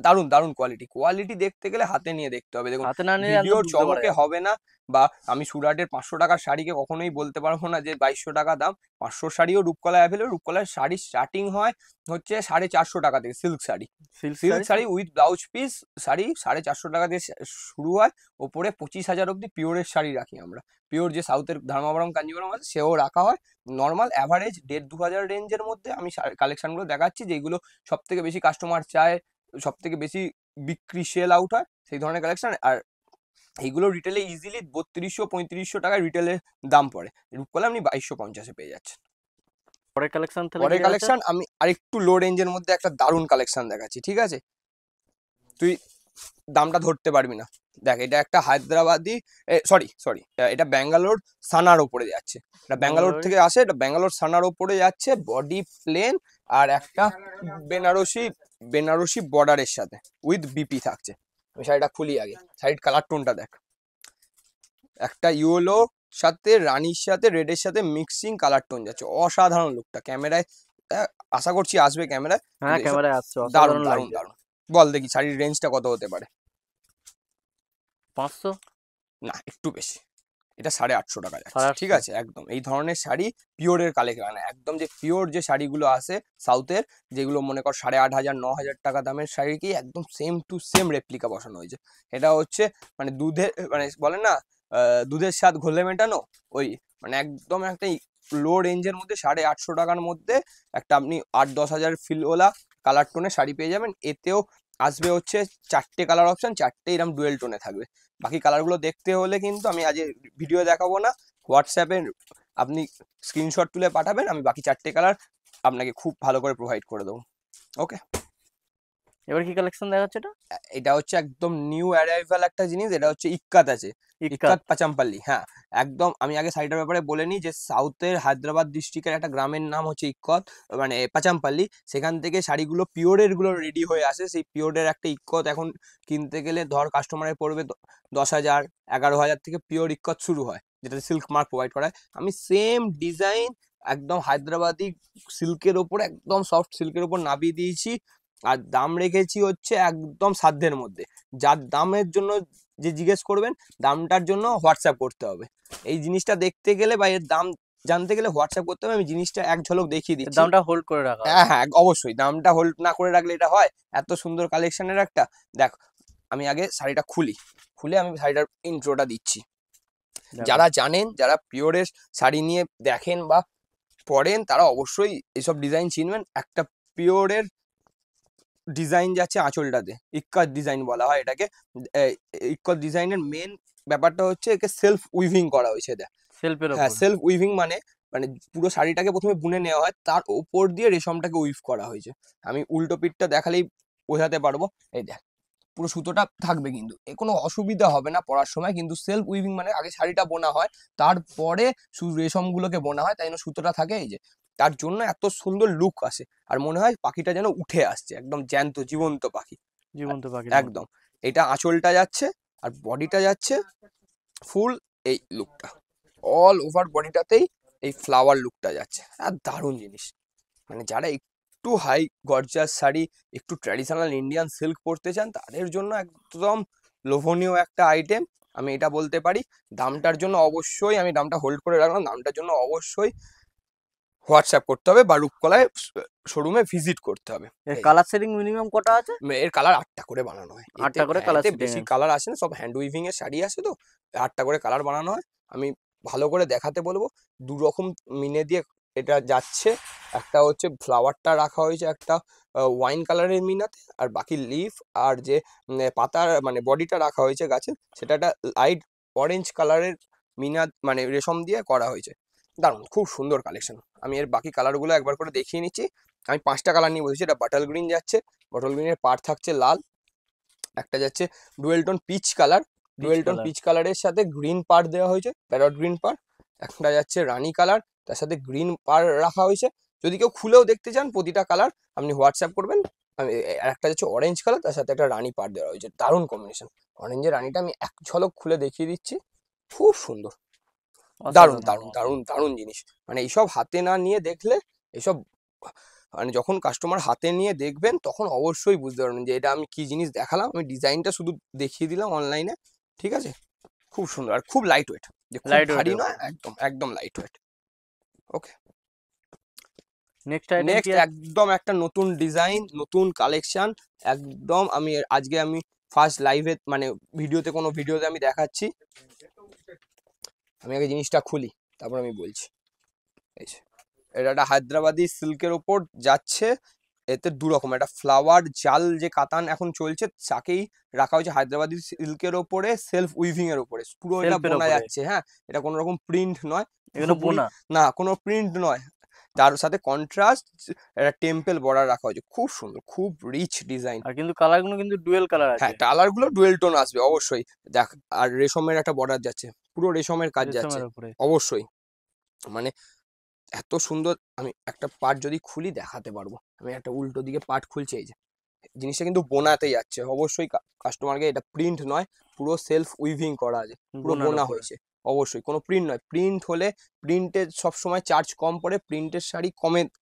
দারুণ দারুণ কোয়ালিটি, কোয়ালিটি দেখতে গেলে হাতে নিয়ে দেখতে হবে। দেখুন, হাতে না নিলে একদম ভিডিওর বুঝতে পারা চমকে যাবে না। হবে না, বা আমি সুরাটের 500 টাকার শাড়িকে কখনোই বলতে পারবো না যে 2200 টাকা দাম। 500 শাড়িও রূপকলায় অ্যাভেলেবল, রূপকলার শাড়ি স্টার্টিং হয় হচ্ছে 450 টাকা থেকে, silk sari. Silk silk sari sari with blouse piece sari 450 টাকা দিয়ে শুরু হয়, ওপরে 25,000 অব্দি পিওরের শাড়ি রাখি আমরা। পিওর যে সাউথের ধর্মাবরম কাঞ্জিবরম আছে সেও রাখা হয়। নর্মাল অ্যাভারেজ 1,500-2,000 রেঞ্জের মধ্যে আমি কালেকশনগুলো দেখাচ্ছি, যেগুলো সব থেকে বেশি কাস্টমার চায়, সব থেকে বেশি বিক্রি সেল আউট হয়, সেই ধরনের কালেকশন। আর এইগুলো রিটেলে ইজিলি 3200-3500 টাকায় রিটেলের দাম পড়ে, রূপকলা আপনি 2250-এ পেয়ে যাচ্ছেন। পরের কালেকশন তাহলে কি পরের দেখাচ্ছেন? কালেকশন আমি আরেকটু লো রেঞ্জের মধ্যে একটা দারুণ কালেকশন দেখাচ্ছি, ঠিক আছে? তুই দামটা ধরতে পারবি না। দেখ, এটা একটা হায়দ্রাবাদি, সরি সরি, এটা ব্যাঙ্গালোর সানার ওপরে যাচ্ছে। এটা ব্যাঙ্গালোর ব্যাঙ্গালোরে থেকে আসে, এটা ব্যাঙ্গালোর সানার ওপরে যাচ্ছে, বডি প্লেন আর একটা বেনারসি বেনারসি বর্ডারের সাথে উইথ বিপি থাকছে। আমি শাড়িটা খুলি আগে, শাড়ির কালার টোনটা দেখ, একটা ইয়েলো সাথে রানির সাথে রেডের সাথে মিক্সিং কালার টোন যাচ্ছে, অসাধারণ লুকটা। ক্যামেরায় আশা করছি আসবে ক্যামেরায়, হ্যাঁ, ক্যামেরায় আসছে, দারুণ অসাধারণ দারুণ লাগছে। দারুণ। বল দেখি শাড়ির রেঞ্জটা কত হতে পারে? 500। না, একটু বেশি, এটা 850 টাকা যাচ্ছে, ঠিক 850। আছে? একদম এই ধরনের শাড়ি পিওরের কালেকশন, একদম যে পিওর যে শাড়িগুলো আসে সাউথের, যেগুলো মনে কর 8,500-9,000 টাকা দামের শাড়ি, কি একদম সেম টু সেম রেপ্লিকা বসানো হয়েছে। এটা হচ্ছে মানে দুধের, মানে বলে না দুধের স্বাদ ঘোলে মেটানো, ওই মানে একদম একটা লো রেঞ্জের মধ্যে 850 টাকার মধ্যে একটা আপনি 8-10 হাজার ফিলওয়ালা কালার টোনের শাড়ি পেয়ে যাবেন। এতেও আসবে হচ্ছে 4টে কালার অপশন, 4টে এরকম ডুয়েল টোনে থাকবে। বাকি কালারগুলো দেখতে হলে কিন্তু আমি আজ ভিডিও দেখাবো না, হোয়াটসঅ্যাপে আপনি স্ক্রিনশট তুলে পাঠাবেন, আমি বাকি 4টে কালার আপনাকে খুব ভালো করে প্রোভাইড করে দেবো। ওকে, এবার কি কালেকশন দেখাচ্ছে এটা? এটা হচ্ছে একদম নিউ অ্যারাইভাল একটা জিনিস, এটা হচ্ছে ইক্কাত আছে, ইক্কাত। ইক্কাত পাচামপাল্লি। হ্যাঁ, একদম আমি আগে শাড়িটার ব্যাপারে বলে নিই, যে সাউথের হায়দ্রাবাদ ডিস্ট্রিক্টের একটা গ্রামের নাম হচ্ছে ইক্কত, মানে পাচামপাল্লি। সেখান থেকে শাড়িগুলো পিওরের গুলো রেডি হয়ে আসে। সেই পিওরের একটা ইক্কত এখন কিনতে গেলে ধর কাস্টমারের পড়বে 10,000, 11,000 থেকে পিওর ইক্কত শুরু হয়, যেটাতে সিল্ক মার্ক প্রোভাইড করা হয়। আমি সেম ডিজাইন একদম হায়দ্রাবাদি সিল্কের ওপর, একদম সফট সিল্কের ওপর নামিয়ে দিয়েছি, আর দাম রেখেছি হচ্ছে একদম সাধ্যের মধ্যে। যার দামের জন্য যে জিজ্ঞেস করবেন, দামটার জন্য হোয়াটসঅ্যাপ করতে হবে। এই জিনিসটা দেখতে গেলে বা এর দাম জানতে গেলে হোয়াটসঅ্যাপ করতে হবে। আমি জিনিসটা এক ঝলক দেখিয়ে এর দিচ্ছি। দামটা হোল্ড করে রাখা হ্যাঁ আছে। হ্যাঁ, অবশ্যই দামটা হোল্ড না করে রাখলে এটা হয়? এত সুন্দর কালেকশনের একটা, দেখ আমি আগে শাড়িটা খুলে আমি শাড়িটার ইন্ট্রোটা দিচ্ছি। দেখো, যারা জানেন, যারা পিওরের শাড়ি নিয়ে দেখেন বা পড়েন, তারা অবশ্যই এসব ডিজাইন চিনবেন। একটা পিওরের ডিজাইন যাচ্ছে আঁচলটাতে, ইক্কাত ডিজাইন বলা হয় এটাকে। ইক্কাত ডিজাইনের মেন ব্যাপারটা হচ্ছে একে সেলফ উইভিং করা হয়েছে। দেখ, সেলফের হ্যাঁ, ওপর। সেলফ উইভিং মানে মানে পুরো শাড়িটাকে প্রথমে বুনে নেওয়া হয়, তার ওপর দিয়ে রেশমটাকে উইভ করা হয়েছে। আমি উল্টো পিঠটা দেখালেই বোঝাতে পারবো। এই দেখ, পুরো সুতোটা থাকবে, কিন্তু এ কোনো অসুবিধা হবে না পরার সময়। কিন্তু সেলফ উইভিং মানে আগে শাড়িটা বোনা হয়, তারপরে রেশমগুলোকে বোনা হয়, তাই জন্য সুতোটা থাকে এই যে, তার জন্য এত সুন্দর লুক আসে। আর মনে হয় পাখিটা যেন উঠে আসছে, একদম জ্যান্ত জীবন্ত পাখি। জীবন্ত পাখির মতো। একদম, এটা আঁচলটা যাচ্ছে, আর বডিটা যাচ্ছে ফুল এই লুকটা, অল ওভার বডিটাতেই এই ফ্লাওয়ার লুকটা যাচ্ছে। আর দারুণ জিনিস, মানে যারা একটু হাই গর্জাস শাড়ি, একটু ট্র্যাডিশনাল ইন্ডিয়ান সিল্ক পরতে চান, তাদের জন্য একদম লোভনীয় একটা আইটেম, আমি এটা বলতে পারি। দামটার জন্য অবশ্যই আমি দামটা হোল্ড করে রাখলাম, দামটার জন্য অবশ্যই হোয়াটসঅ্যাপ করতে হবে বা রূপকলায় শোরুমে ভিজিট করতে হবে। এর এই কালার শেডিং মিনিমাম কটা আছে? এর কালার 8টা করে বানানো হয়, 8টা করে কালার এতে শেডিং বেশি আছে। কালার আসে না, সব হ্যান্ড উইভিং এর শাড়ি আসে তো, 8টা করে কালার বানানো হয়। আমি ভালো করে দেখাতে বলবো, দু রকম মিনে দিয়ে এটা যাচ্ছে। একটা হচ্ছে ফ্লাওয়ারটা রাখা হয়েছে একটা ওয়াইন কালারের মিনাতে, আর বাকি লিফ আর যে পাতার মানে বডিটা রাখা হয়েছে গাছের, সেটা একটা লাইট অরেঞ্জ কালারের মিনা মানে রেশম দিয়ে করা হয়েছে। দারুণ, খুব সুন্দর কালেকশন। আমি এর বাকি কালারগুলো একবার করে দেখিয়ে নিচ্ছি। আমি 5টা কালার নিয়ে বলছি। এটা বাটল গ্রিন যাচ্ছে, বটল গ্রিনের পার থাকছে লাল, একটা যাচ্ছে dual tone peach colour, peach dual tone colour. Peach কালারের সাথে গ্রিন পার দেওয়া হয়েছে, প্যারট গ্রিন পার। একটা যাচ্ছে রানী কালার, তার সাথে গ্রিন পার রাখা হয়েছে। যদি কেউ খুলেও দেখতে চান প্রতিটা কালার, আপনি হোয়াটসঅ্যাপ করবেন, আমি আর একটা হচ্ছে অরেঞ্জ কালার, তার সাথে একটা রানী পাড় দেওয়া হয়েছে, দারুণ কম্বিনেশন। অরেঞ্জের রানীটা আমি এক ঝলক খুলে দেখিয়ে দিচ্ছি, খুব সুন্দর, দারুণ অসাধারণ। দারুণ দারুণ দারুণ জিনিস। মানে এইসব হাতে না নিয়ে দেখলে, এইসব মানে যখন কাস্টমার হাতে নিয়ে দেখবেন তখন অবশ্যই বুঝতে পারবেন যে এটা আমি কি জিনিস দেখালাম, আমি ডিজাইনটা শুধু দেখিয়ে দিলাম অনলাইনে, ঠিক আছে? খুব সুন্দর আর খুব লাইট ওয়েট, যে খুব লাইট ভারী ওয়েটের নয়, উপর। একদম একদম লাইট ওয়েট। ওকে, নেক্সট আইটেম কি নেক্সট আছে? একদম একটা নতুন ডিজাইন, নতুন কালেকশন, একদম আজকে আমি ফার্স্ট লাইভে মানে ভিডিওতে আমি দেখাচ্ছি। আমি আগে জিনিসটা খুলি, তারপর আমি বলছি। এই যে, এটা একটা হায়দ্রাবাদি সিল্কের ওপর যাচ্ছে, এতে দু রকম, একটা ফ্লাওয়ার জাল যে কাতান এখন চলছে তাকেই রাখা হয়েছে হায়দ্রাবাদি সিল্কের ওপরে, সেলফ উইভিং এর ওপরে, পুরো এটা সেলফের বোনা ওপরে। যাচ্ছে। হ্যাঁ, এটা কোনো রকম প্রিন্ট নয়, এগুলো পুরোপুরি বোনা। না কোনো প্রিন্ট নয়, তার সাথে কন্ট্রাস্ট একটা টেম্পল বর্ডার রাখা হয়েছে, খুব সুন্দর, খুব রিচ ডিজাইন। আর কিন্তু কালারগুলো কিন্তু ডুয়েল কালার আছে। হ্যাঁ, কালার গুলো ডুয়েল টোন আসবে অবশ্যই, দেখ। আর রেশমের একটা বর্ডার যাচ্ছে, পুরো রেশমের কাজ যাচ্ছে, রেশমের উপরে। অবশ্যই। মানে এত সুন্দর, আমি একটা পার্ট যদি খুলি দেখাতে পারবো। আমি একটা উল্টো দিকে পার্ট খুলছি, এই যে জিনিসটা কিন্তু বোনাতে যাচ্ছে, অবশ্যই কাস্টমারকে, এটা প্রিন্ট নয়, পুরো সেলফ উইভিং করা আছে, পুরো বোনার বোনা উপরে। হয়েছে, অবশ্যই কোনো প্রিন্ট নয়। প্রিন্ট হলে প্রিন্টের সবসময় চার্জ কম পড়ে, প্রিন্টের শাড়ি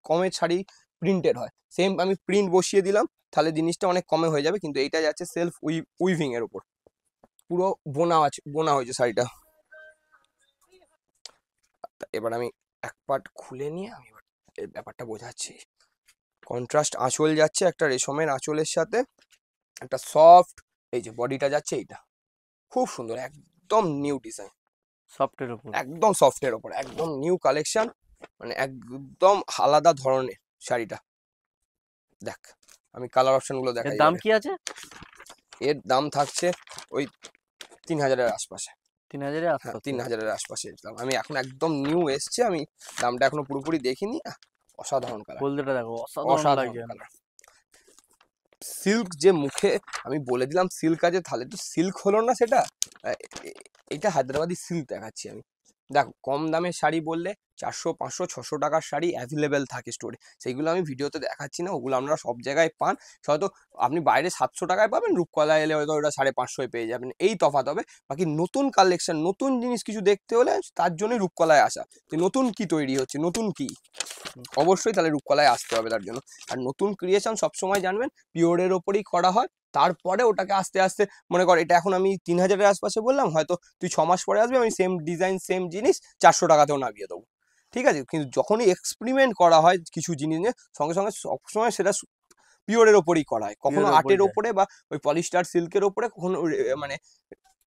কমে শাড়ি প্রিন্টেড হয়, সেম আমি প্রিন্ট বসিয়ে দিলাম তাহলে জিনিসটা অনেক কমে হয়ে যাবে, কিন্তু এইটা যাচ্ছে সেলফ উইভিং এর উপর, পুরো বোনা হয়েছে শাড়িটা। এবার আমি এক পার্ট খুলে নিয়ে আমি এবার এই ব্যাপারটা বোঝাচ্ছি। কন্ট্রাস্ট আঁচল যাচ্ছে একটা রেশমের আঁচলের সাথে, একটা সফট, এই যে বডিটা যাচ্ছে এইটা, খুব সুন্দর, একদম নিউ ডিজাইন, সফটের উপর। একদম সফটের ওপর, একদম নিউ কালেকশন, মানে একদম আলাদা ধরনের শাড়িটা। দেখ, আমি কালার অপশন গুলো এর দেখাই দাম এবারে। কি আছে? এর দাম থাকছে ওই 3000-এর আশপাশে। 3000-এর হ্যাঁ, আশপাশে। 3000-এর আশপাশে দাম। আমি এখন একদম নিউ এসছে, আমি দামটা এখনো পুরোপুরি দেখিনি। অসাধারণ কালার, হলদেটা দেখো, অসাধারণ অসাধারণ লাগছে। কালার। সিল্ক যে মুখে আমি বলে দিলাম সিল্ক আছে, তাহলে তো সিল্ক হলো না সেটা। এটা হায়দ্রাবাদি সিল্ক দেখাচ্ছি আমি। দেখো, কম দামের শাড়ি বললে 400, 500, 600 টাকার শাড়ি অ্যাভেলেবেল থাকে স্টোরে, সেইগুলো আমি ভিডিওতে দেখাচ্ছি না, ওগুলো আপনারা সব জায়গায় পান। হয়তো আপনি বাইরে 700 টাকায় পাবেন, রূপকলায় এলে হয়তো ওটা 550 পেয়ে যাবেন, এই তফাৎ হবে। বাকি নতুন কালেকশন, নতুন জিনিস কিছু দেখতে হলে তার জন্যই রূপকলায় আসা, যে নতুন কি তৈরি হচ্ছে, নতুন কি, অবশ্যই তাহলে রূপকলায় আসতে হবে তার জন্য। আর নতুন ক্রিয়েশন সবসময় জানবেন পিওরের ওপরেই করা হয়, তারপরে ওটাকে আস্তে আস্তে, মনে কর এটা এখন আমি 3000-এর আশপাশে বললাম, হয়তো তুই 6 মাস পরে আসবে, আমি সেম ডিজাইন সেম জিনিস 400 টাকাতেও নামিয়ে দেবো, ঠিক আছে? কিন্তু যখনই এক্সপেরিমেন্ট করা হয় কিছু জিনিস নিয়ে, সঙ্গে সঙ্গে সবসময় সেটা পিওরের ওপরেই করা হয়, কখনো পিওরের উপরই আর্টের যায়। ওপরে বা ওই পলিস্টার সিল্কের ওপরে কখনো মানে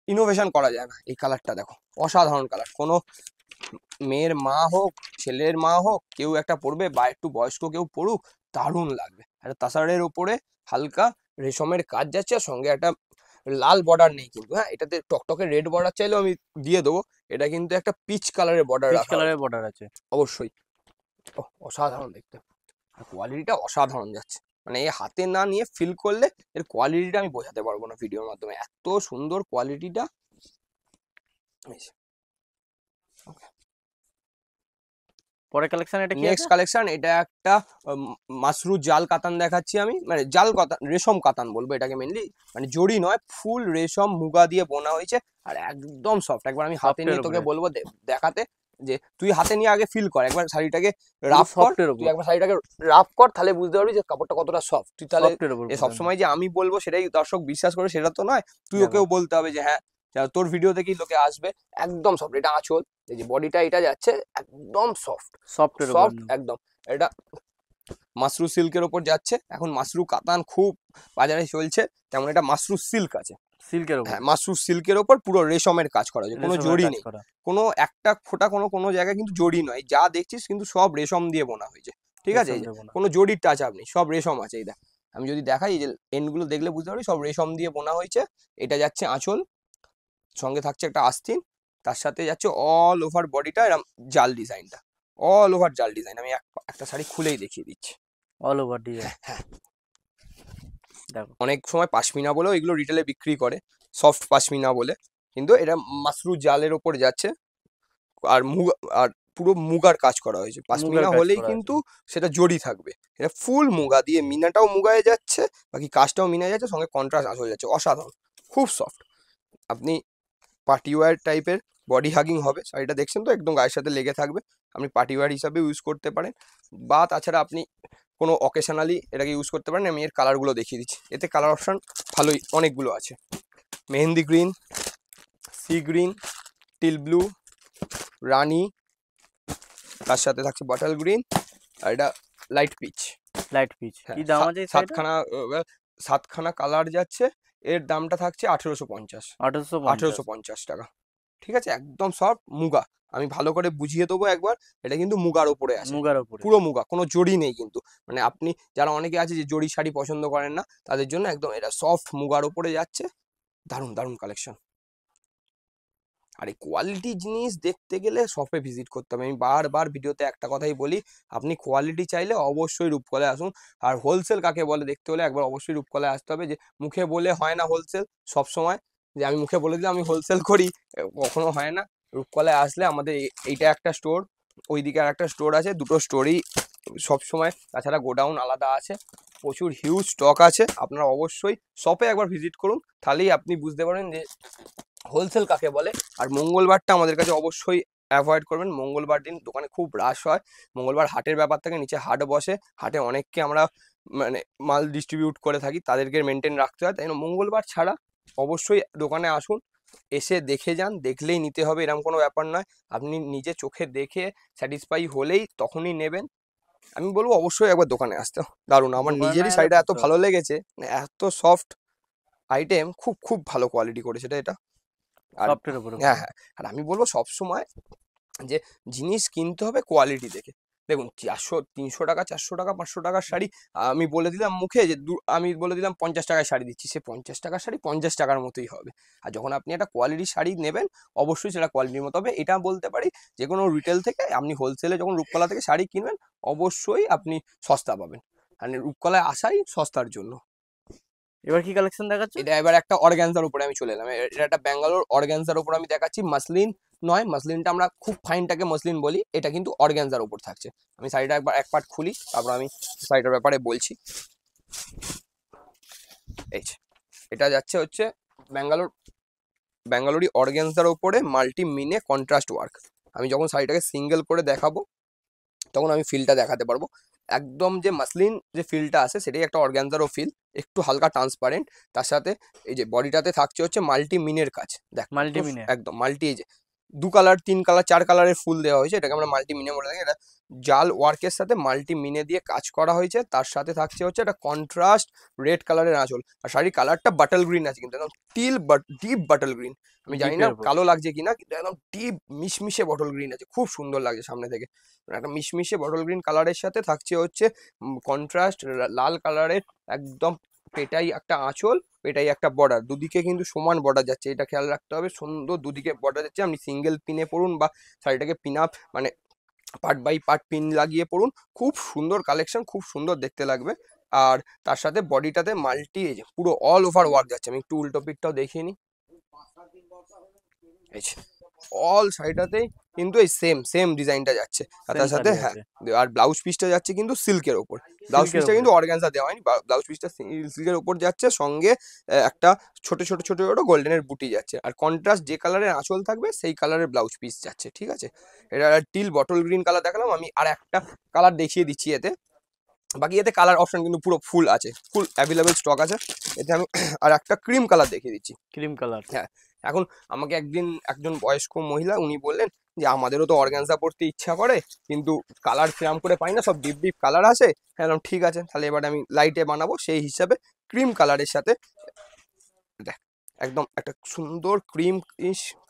ইনোভেশন করা যায় না। এই কালারটা দেখো, অসাধারণ কালার, কোনো মেয়ের মা হোক, ছেলের মা হোক, কেউ একটা পরবে বা একটু বয়স্ক কেউ পড়ুক, দারুণ লাগবে। একটা তাসারের ওপরে হালকা রেশমের কাজ যাচ্ছে, আর সঙ্গে একটা লাল বর্ডার নেই কিন্তু, হ্যাঁ, এটাতে টকটকে রেড বর্ডার চাইলেও আমি দিয়ে দেবো, এটা কিন্তু একটা পিচ কালারের বর্ডার পিচ রাখা হয়েছে, কালারের বর্ডার আছে। অবশ্যই। অসাধারণ দেখতে, আর কোয়ালিটিটা অসাধারণ যাচ্ছে, মানে এই হাতে না নিয়ে ফিল করলে এর কোয়ালিটিটা আমি বোঝাতে পারবো না ভিডিওর মাধ্যমে, এত সুন্দর কোয়ালিটিটা। পরের কালেকশন এটা কি আছে? নেক্সট কালেকশন, এটা একটা মাশরু জাল কাতান দেখাচ্ছি আমি, মানে জাল কাতান, রেশম কাতান বলবো এটাকে মেনলি, মানে জড়ি নয়, ফুল রেশম মুগা দিয়ে বোনা হয়েছে, আর একদম সফট। একবার আমি হাতে সফটের নিয়ে তোকে উপরে। বলবো দেখাতে, যে তুই হাতে নিয়ে আগে ফিল কর, একবার শাড়িটাকে পুরো রাফ কর, সফটের তুই উপর। একবার শাড়িটাকে রাফ কর, তাহলে বুঝতে পারবি যে কাপড়টা কতটা সফট। তুই তাহলে সফটের উপর পুরো একদম। সবসময় যে আমি বলবো সেটাই দর্শক বিশ্বাস করে সেটা তো নয়, তুই দেখো, ওকেও বলতে হবে যে হ্যাঁ, তোর ভিডিও দেখেই লোকে আসবে। একদম সফট, এটা আঁচল, এই যে বডিটা এটা যাচ্ছে, একদম সফট, সফটের উপর সফট একদম। এটা মাশরু সিল্কের ওপর যাচ্ছে, এখন মাশরু কাতান খুব বাজারে চলছে, তেমন এটা মাশরু সিল্ক আছে। সিল্কের উপর। হ্যাঁ, মাশরু সিল্কের ওপর পুরো রেশমের কাজ করা আছে, কোনো রেশমের জড়ি কাজ নেই, করা। কোনো একটা ফোঁটা কোনো জায়গায় কিন্তু জড়ি নয়, যা দেখছিস কিন্তু সব রেশম দিয়ে বোনা হয়েছে, ঠিক আছে? রেশম এই যে দেবো না। কোনো জড়ির টাচ আপ নেই, সব রেশম আছে। এই দেখ, আমি যদি দেখাই, এই যে এন্ডগুলো দেখলে বুঝতে পারবি সব রেশম দিয়ে বোনা হয়েছে। এটা যাচ্ছে আঁচল, সঙ্গে থাকছে একটা আস্তিন, তার সাথে যাচ্ছে অল ওভার বডিটা এরম জাল ডিজাইনটা, অল ওভার জাল ডিজাইন। আমি একটা শাড়ি খুলেই দেখিয়ে দিচ্ছি। All over design. দেখো, অনেক সময় পাশমিনা বলেও এগুলো রিটেলে বিক্রি করে, সফট পাশমিনা বলে, কিন্তু এটা মাশরু জালের ওপর যাচ্ছে, আর আর পুরো মুগার কাজ করা হয়েছে, মুগার পাশমিনা কাজ হলেই করা আছে। কিন্তু সেটা জড়ি থাকবে, এটা ফুল মুগা দিয়ে, মিনাটাও মুগায় যাচ্ছে, বাকি কাজটাও মিনায় যাচ্ছে, সঙ্গে কন্ট্রাস্ট আসলে যাচ্ছে, অসাধারণ, খুব সফট। আপনি পার্টি ওয়্যার টাইপের বডি হাগিং হবে, শাড়িটা দেখছেন তো একদম গায়ের সাথে লেগে থাকবে, আপনি পার্টি ওয়্যার হিসাবে ইউজ করতে পারেন, বা তাছাড়া আপনি কোনো অকেশনালি এটাকে ইউজ করতে পারেন। আমি এর কালারগুলো দেখিয়ে দিচ্ছি, এতে কালার অপশান ভালোই অনেকগুলো আছে, mehendi green, sea green, teal blue, rani, তার সাথে থাকছে বটল গ্রিন, আর এটা লাইট পিচ। লাইট পিচ হ্যাঁ, কি দাম আছে এই শাড়িটা? সাতখানা কালার যাচ্ছে, এর দামটা থাকছে 1850 1850 টাকা। ঠিক আছে, একদম সফট মুগা, আমি ভালো করে বুঝিয়ে দেবো একবার, এটা কিন্তু মুগার ওপরে আছে, মুগার উপরে। পুরো মুগা, কোনো জড়ি নেই কিন্তু, মানে আপনি যারা অনেকে আছে যে জড়ি শাড়ি পছন্দ করেন না, তাদের জন্য একদম এটা সফট মুগার ওপরে যাচ্ছে, দারুণ দারুণ কালেকশন। আর এই কোয়ালিটি জিনিস দেখতে গেলে শপে ভিজিট করতে হবে, আমি বারবার ভিডিওতে একটা কথাই বলি, আপনি কোয়ালিটি চাইলে অবশ্যই রূপকলায় আসুন। আর হোলসেল কাকে বলে দেখতে হলে একবার অবশ্যই রূপকলায় আসতে হবে, যে মুখে বলে হয় না হোলসেল সব সময়, যে আমি মুখে বলে দিলাম আমি হোলসেল করি, কখনো হয় না। রূপকলায় আসলে আমাদের এইটা একটা স্টোর, ওইদিকে আর একটা স্টোর আছে, দুটো স্টোরই সবসময়, তাছাড়া গোডাউন আলাদা আছে, প্রচুর হিউজ স্টক আছে, আপনারা অবশ্যই শপে একবার ভিজিট করুন, তাহলেই আপনি বুঝতে পারেন যে হোলসেল কাকে বলে। আর মঙ্গলবারটা আমাদের কাছে অবশ্যই অ্যাভয়েড করবেন, মঙ্গলবার দিন দোকানে খুব রাশ হয়, মঙ্গলবার হাটের ব্যাপার থাকে, নিচে হাট বসে, হাটে অনেককে আমরা মানে মাল ডিস্ট্রিবিউট করে থাকি, তাদেরকে মেনটেন রাখতে হয়, তাই জন্য মঙ্গলবার ছাড়া অবশ্যই দোকানে আসুন, এসে দেখে যান, দেখলেই নিতে হবে এরকম কোনো ব্যাপার নয়, আপনি নিজে চোখে দেখে স্যাটিসফাই হলেই তখনই নেবেন। আমি বলবো অবশ্যই একবার দোকানে আসতে, দারুণ, আমার দোকানে নিজেরই এলে শাড়িটা এত বুঝতে ভালো হবে। লেগেছে, মানে এত সফট আইটেম, খুব খুব ভালো কোয়ালিটি করেছে এটা। আর সফটের উপরে হ্যাঁ পুরো। হ্যাঁ, আর আমি বলবো সবসময় যে জিনিস কিনতে হবে কোয়ালিটি দেখে। দেখুন 300 টাকা 400 টাকা 500 টাকার শাড়ি, আমি বলে দিলাম মুখে যে আমি বলে দিলাম 50 টাকায় শাড়ি দিচ্ছি, সে 50 টাকার শাড়ি 50 টাকার মতোই হবে। আর যখন আপনি একটা কোয়ালিটির শাড়ি নেবেন, অবশ্যই সেটা কোয়ালিটির মতো হবে, এটা বলতে পারি। যে কোনো রিটেল থেকে আপনি হোলসেলে যখন রূপকলা থেকে শাড়ি কিনবেন, অবশ্যই আপনি সস্তা পাবেন, মানে রূপকলায় আসাই সস্তার জন্য। এবার কি কালেকশন দেখাচ্ছে? এটা এবার একটা অর্গানজার উপরে আমি চলে এলাম, এটা একটা ব্যাঙ্গালোর অর্গানজার উপর আমি দেখাচ্ছি, মাসলিন নয়, মাসলিনটা আমরা খুব ফাইনটাকে মসলিন বলি, এটা কিন্তু অর্গানজার উপর থাকছে। আমি শাড়িটা একবার এক পার্ট খুলি, তারপর আমি শাড়িটার ব্যাপারে বলছি। এই যে, এটা যাচ্ছে হচ্ছে ব্যাঙ্গালোরি অর্গানজার উপরে মাল্টি মিনে কন্ট্রাস্ট ওয়ার্ক। আমি যখন শাড়িটাকে সিঙ্গেল করে দেখাবো, তখন আমি ফিলটা দেখাতে পারবো, একদম যে মাসলিন যে ফিলটা আছে সেটাই একটা অর্গানজারও ফিল, একটু হালকা ট্রান্সপারেন্ট, তার সাথে এই যে বডিটাতে থাকছে হচ্ছে মাল্টি মিনের কাজ, দেখ কত মাল্টিমিনে। একদম মাল্টি, এই যে 2 কালার 3 কালার 4 কালারের ফুল দেওয়া হয়েছে, এটাকে আমরা মাল্টি মিনে বলে থাকি। এটা জাল ওয়ার্কের সাথে মাল্টি মিনে দিয়ে কাজ করা হয়েছে, তার সাথে থাকছে হচ্ছে একটা কন্ট্রাস্ট রেড কালারের আঁচল, আর শাড়ির কালারটা বাটল গ্রিন আছে, কিন্তু একদম ডিপ বাটল গ্রিন, আমি জানি না ডিপের উপর। কালো লাগছে কিনা, কিন্তু একদম ডিপ মিশমিশে বটল গ্রিন আছে, খুব সুন্দর লাগছে সামনে থেকে, একটা মিশমিশে বটল গ্রিন কালারের সাথে থাকছে হচ্ছে কন্ট্রাস্ট লাল কালারের একদম পেটাই একটা আঁচল, পেটাই একটা বর্ডার, দুদিকে কিন্তু সমান বর্ডার যাচ্ছে, এটা খেয়াল রাখতে হবে, সুন্দর দুদিকে বর্ডার যাচ্ছে। আপনি সিঙ্গেল পিনে পড়ুন বা শাড়িটাকে পিন আপ মানে পার্ট বাই পার্ট পিন লাগিয়ে পড়ুন, খুব সুন্দর কালেকশন, খুব সুন্দর দেখতে লাগবে। আর তার সাথে বডিটাতে মাল্টি এই যে পুরো অল ওভার ওয়ার্ক যাচ্ছে, আমি একটু উল্টো পিঠটাও দেখিয়ে নিই, এই যে অল শাড়িটাতেই কিন্তু এই সেম সেম ডিজাইনটা যাচ্ছে, আর সেম তার সাথে শাড়ি হ্যাঁ, আছে। আর ব্লাউজ পিসটা যাচ্ছে কিন্তু সিল্কের ওপর, ব্লাউজ সিল্কের পিসটা উপরে। কিন্তু অর্গানজা দেওয়া হয়নি, ব্লাউজ পিসটা সিল্কের ওপর যাচ্ছে, সঙ্গে একটা ছোট ছোট ছোট ছোট গোল্ডেনের বুটি যাচ্ছে, আর কন্ট্রাস্ট যে কালারের আঁচল থাকবে সেই কালারের ব্লাউজ পিস যাচ্ছে, ঠিক আছে। এটা টিল বটল গ্রিন কালার দেখালাম, আমি আর একটা কালার দেখিয়ে দিচ্ছি এতে, বাকি এতে কালার অপশন কিন্তু পুরো ফুল আছে, ফুল অ্যাভেলেবেল স্টক আছে। এতে আমি আর একটা ক্রিম কালার দেখিয়ে দিচ্ছি। Cream colour. হ্যাঁ, এখন আমাকে একদিন একজন বয়স্ক মহিলা উনি বললেন যে আমাদেরও তো অর্গানজা পড়তে ইচ্ছা করে, কিন্তু কালার সেরকম করে পাই না, সব ডিপ ডিপ কালার আছে। হ্যাঁ, ঠিক আছে, তাহলে এবার আমি লাইটে বানাবো, সেই হিসাবে ক্রিম কালারের সাথে দেখ একদম একটা সুন্দর ক্রিম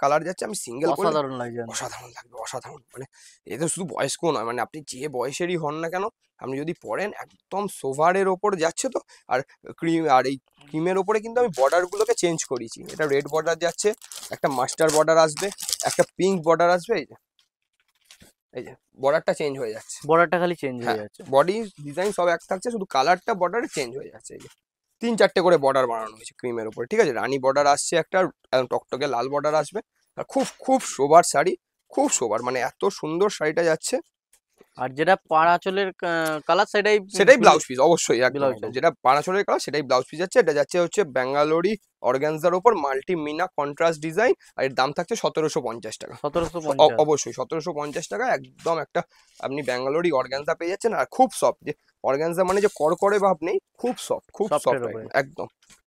কালার যাচ্ছে, আমি সিঙ্গেল করলে অসাধারণ লাগছে জানো। অসাধারণ লাগবে, অসাধারণ, মানে এটা শুধু বয়স্ক নয়, মানে আপনি যে বয়সেরই হন না কেন, আপনি যদি পরেন একদম সোভারের ওপর যাচ্ছে তো। আর এই ক্রিমের ওপরে কিন্তু আমি বর্ডার গুলোকে চেঞ্জ করেছি, এটা রেড বর্ডার যাচ্ছে, একটা মাস্টার বর্ডার আসবে, একটা পিঙ্ক বর্ডার আসবে, এই যে বর্ডারটা চেঞ্জ হয়ে যাচ্ছে। বর্ডারটা খালি চেঞ্জ হয়ে হ্যাঁ, যাচ্ছে। বডি ডিজাইন সব এক থাকছে, শুধু কালারটা বর্ডারে চেঞ্জ হয়ে যাচ্ছে, এই যে 3-4টে করে বর্ডার বানানো হয়েছে ক্রিমের উপরে, ঠিক আছে। রানী বর্ডার আসছে একটা, একদম টকটকে লাল বর্ডার আসবে, আর খুব খুব সোবার শাড়ি, খুব সোবার, মানে এত সুন্দর শাড়িটা যাচ্ছে। আর যেটা পাড়াচলের কালার সেটাই সেটাই ব্লাউজ পিস, অবশ্যই একদম ব্লাউজ একদম। পিস। যেটা পানাচলের কালার সেটাই ব্লাউজ পিস যাচ্ছে। এটা যাচ্ছে হচ্ছে ব্যাঙ্গালোরি অর্গানজার ওপর মাল্টি মিনা কন্ট্রাস্ট ডিজাইন, আর এর দাম থাকছে 1750 টাকা। 1750। অবশ্যই 1750 টাকা একদম একটা আপনি ব্যাঙ্গালোরি অর্গানজা পেয়ে যাচ্ছেন। আর খুব সফট, যে অর্গানজা মানে যে করকরে ভাব নেই, খুব সফট, খুব সফটের সফট উপরে। একদম।